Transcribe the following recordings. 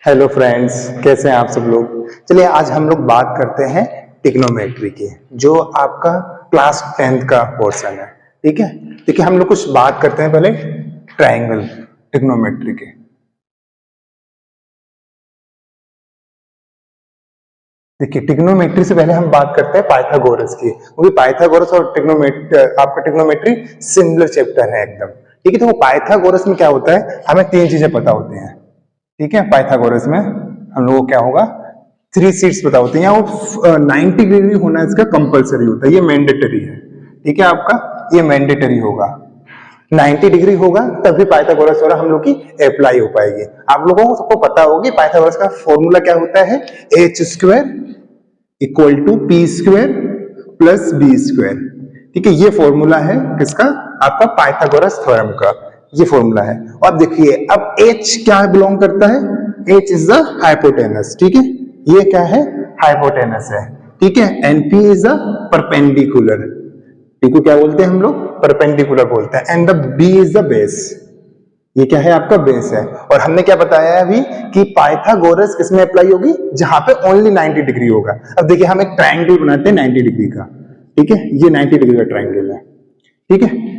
Hello friends, कैसे हैं आप सब लोग। चलिए आज हम लोग बात करते हैं ट्रिग्नोमेट्री की, जो आपका क्लास 10th का पोर्शन है। ठीक है, देखिए हम लोग कुछ बात करते हैं पहले ट्रायंगल ट्रिग्नोमेट्री के। देखिए ट्रिग्नोमेट्री से पहले हम बात करते हैं पाइथागोरस की, क्योंकि पाइथागोरस और आपका ट्रिग्नोमेट्री सिमिलर चैप्टर है एकदम। ठीक है, तो वो पाइथागोरस में क्या होता है, हमें तीन चीजें पता होती हैं। ठीक है, पाइथागोरस में हम लोगों को क्या होगा, 3 सीट्स पता होती हैं, वो 90 डिग्री होना इसका कंपलसरी होता है, ये मैंडेटरी है। ठीक है, आपका ये मैंडेटरी होगा, 90 डिग्री होगा तभी पाइथागोरस थ्योरम हम लोग की अप्लाई हो पाएगी। आप लोगों को सबको पता होगी पाइथागोरस का फॉर्मूला क्या होता है, H square equal to P square plus B square. ठीक है, ये फॉर्मूला है किसका, आपका पाइथागोरस थ्योरम का, ये फॉर्मूला है। और देखिए अब एच क्या बिलोंग करता है, एच इज द हाइपोटेनस। ठीक है, ये क्या है, हाइपोटेनस है। ठीक है, and P is the perpendicular, P को क्या बोलते हैं हम लोग, परपेंडिकुलर बोलते हैं। And the B is the base, ये क्या है, आपका बेस है। और हमने क्या बताया है अभी कि पाइथागोरस किसमें अप्लाई होगी, जहां पे ओनली 90 डिग्री होगा। अब देखिए हम एक ट्रायंगल बनाते हैं 90 डिग्री का। ठीक है, ये 90 डिग्री का ट्रायंगल है। ठीक है,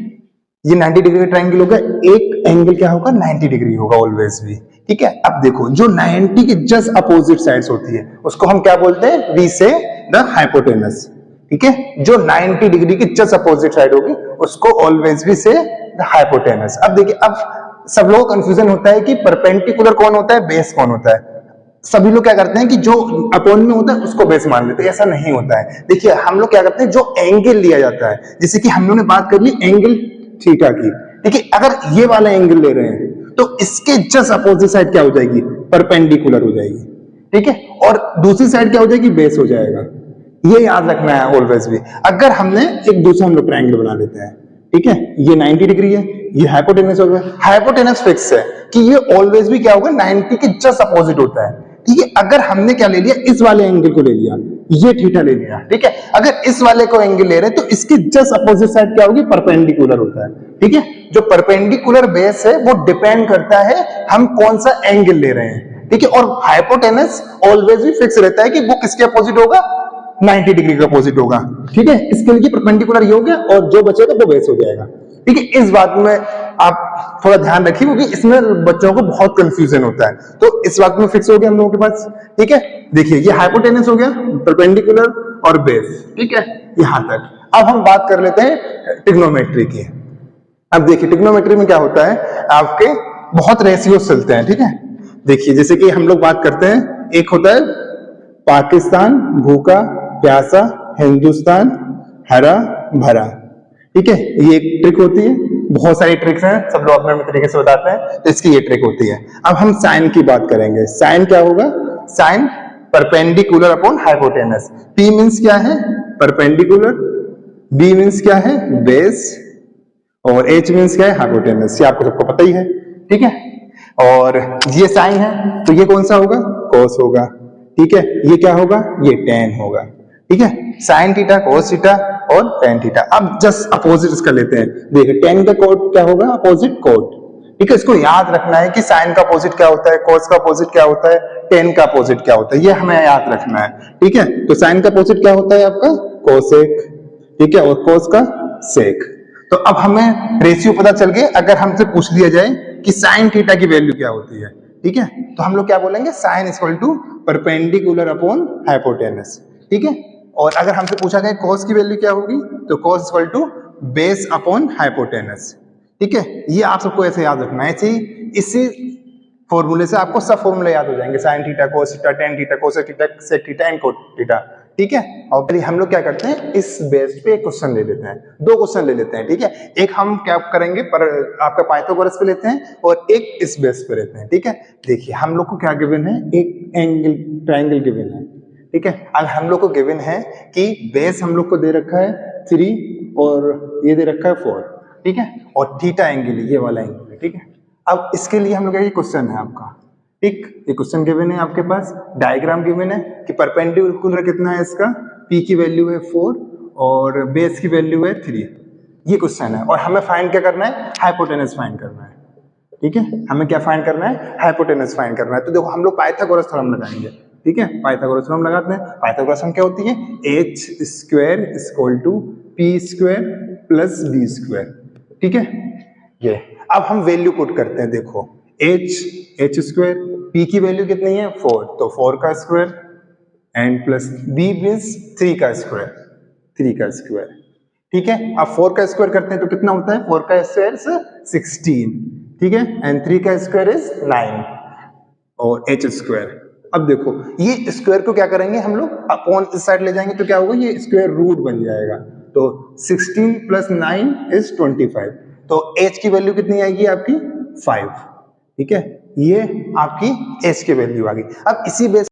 ये 90 डिग्री का ट्रायंगल होगा, एक एंगल क्या होगा, 90 डिग्री होगा ऑलवेज भी। ठीक है, अब देखो जो 90 के जस्ट अपोजिट साइड्स होती है उसको हम क्या बोलते हैं, वी से द हाइपोटेनस। ठीक है, जो 90 डिग्री की जस्ट अपोजिट साइड होगी उसको ऑलवेज भी से द हाइपोटेनस। अब देखिए, अब सब लोगों को कंफ्यूजन होता है कि परपेंडिकुलर कौन होता है, बेस कौन होता है। सभी लोग क्या करते हैं कि जो अपोन में होता है उसको बेस मान लेते हैं, ऐसा नहीं होता है। देखिए हम लोग क्या करते हैं, जो एंगल लिया जाता है, जैसे कि हम लोगों ने बात कर ली एंगल थीटा की। देखिए अगर ये वाला एंगल ले रहे हैं तो इसके जस्ट अपोजिट साइड क्या हो जाएगी, परपेंडिकुलर हो जाएगी। ठीक है, और दूसरी साइड क्या हो जाएगी, बेस हो जाएगा। ये याद रखना है ऑलवेज भी। अगर हमने एक दूसरा हम लोग ट्रायंगल बना लेते हैं, ठीक है, ये 90 डिग्री है, ये हाइपोटेनस हो गया, हाइपोटेनस फिक्स है कि ये ऑलवेज भी क्या होगा, 90 के जस्ट अपोजिट होता है। ठीक है, अगर हमने क्या ले लिया, इस वाले एंगल को ले लिया, ये थीटा ले लिया। ठीक है, अगर इस वाले को एंगल ले रहे हैं तो इसकी जस्ट अपोजिट साइड क्या होगी, परपेंडिकुलर होता है। ठीक है, जो परपेंडिकुलर बेस है वो डिपेंड करता है हम कौन सा एंगल ले रहे हैं। ठीक है, और हाइपोटेनस ऑलवेज भी फिक्स रहता है कि वो किसके अपोजिट होगा, 90 डिग्री का अपोजिट होगा। ठीक है, इसके लिए परपेंडिकुलर ये हो गया और जो बचेगा वो बेस हो जाएगा। ठीक है, इस बात में आप थोड़ा ध्यान रखिए क्योंकि इसमें बच्चों को बहुत कंफ्यूजन होता है, तो इस बात में फिक्स हो गया हम लोगों के पास। ठीक है, देखिए ये हाइपोटेनस हो गया, परपेंडिकुलर और बेस। ठीक है, यहां तक। अब हम बात कर लेते हैं ट्रिग्नोमेट्री की। अब देखिए ट्रिग्नोमेट्री में क्या होता है, आपके बहुत रेशियोज चलते हैं। ठीक है, देखिए जैसे कि हम लोग बात करते हैं, एक होता है पाकिस्तान भूखा प्यासा, हिंदुस्तान हरा भरा। ठीक है, ये एक ट्रिक होती है, बहुत सारी ट्रिक्स हैं, सब लोग अपने तरीके से बताते हैं, तो इसकी ये ट्रिक होती है। अब हम साइन की बात करेंगे। साइन क्या होगा, sine perpendicular upon hypotenuse. P means क्या है, परपेंडिकुलर, बी मींस क्या है, बेस, और एच मींस क्या है, हाइपोटेनस। ये आपको सबको पता ही है। ठीक है, और ये साइन है तो ये कौन सा होगा, कोस होगा। ठीक है, ये क्या होगा, ये टेन होगा। ठीक है, साइन थीटा, कोस थीटा और टेन थीटा। अब जस्ट अपोजिट इसका लेते हैं, देखिए टेन का कोट क्या होगा, अपोजिट कोट। ठीक है, इसको याद रखना है कि साइन का अपोजिट क्या होता है, कोस का अपोजिट क्या होता है, टेन का अपोजिट क्या होता है, ये हमें याद रखना है। ठीक है, तो साइन का अपोजिट क्या होता है आपका, कोसेक। ठीक है, और कोस का सेक। तो अब हमें रेशियो पता चल गए। अगर हमसे पूछ लिया जाए कि साइन थीटा की वैल्यू क्या होती है, ठीक है, तो हम लोग क्या बोलेंगे, sine equal to perpendicular upon hypotenuse. ठीक है, और अगर हमसे पूछा गया कॉस की वैल्यू क्या होगी, तो cos equal to base upon hypotenuse. ठीक है, ये आप सबको ऐसे याद रखना है। इसी फॉर्मूले से आपको सब फॉर्मूले याद हो जाएंगे, sine theta, cos theta, tan theta, cosec theta, sec theta and cot theta. ठीक है, और हम लोग क्या करते हैं, इस बेस पे एक क्वेश्चन ले लेते हैं, दो क्वेश्चन ले लेते हैं। ठीक है, एक हम क्या करेंगे, पर आपका पाइथागोरस पे लेते हैं और एक इस बेस पे लेते हैं। ठीक है, देखिए हम लोग को क्या गिवन है, एक एंगल ट्रायंगल गिवन है। ठीक है, अब हम लोग को गिवन है कि बेस हम लोग को दे रखा है 3 और ये दे रखा है 4। ठीक है, और थीटा एंगल ये वाला एंगल है। ठीक है, अब इसके लिए हम लोग ये क्वेश्चन है आपका, ठीक, ये क्वेश्चन गिवन है आपके पास, डायग्राम गिवन है कि परपेंडिकुलर कितना है इसका, पी की वैल्यू है 4 और बेस की वैल्यू है 3। ये क्वेश्चन है और हमें फाइंड क्या करना है, हाइपोटेनस फाइंड करना है। ठीक है, हमें क्या फाइंड करना है, हाइपोटेनस फाइंड करना है। तो देखो हम लोग पाइथागोरस थ्योरम लगाएंगे, ठीक है, पाइथागोरस थ्योरम लगाते हैं। पाइथागोरस थ्योरम क्या होती है, h square equal to p square plus b square, ठीक है। ये अब हम वैल्यू पुट करते हैं, देखो h स्क्वायर, p की वैल्यू कितनी है 4, तो 4 का square and plus b means 3 का स्क्वायर, 3 का स्क्वायर, ठीक है। अब 4 का स्क्वायर करते हैं तो कितना होता है, 4 का स्क्वायर 16, ठीक है, एंड 3 का स्क्वायर इज 9 और h स्क्वायर। अब देखो ये स्क्वायर को क्या करेंगे हम लोग, अपॉन इस साइड ले जाएंगे तो क्या होगा, ये स्क्वायर रूट बन जाएगा। तो 16 प्लस 9 इज 25, तो h की वैल्यू कितनी आएगी आपकी 5, ठीक है, ये आपकी h की वैल्यू आ गई। अब इसी बेस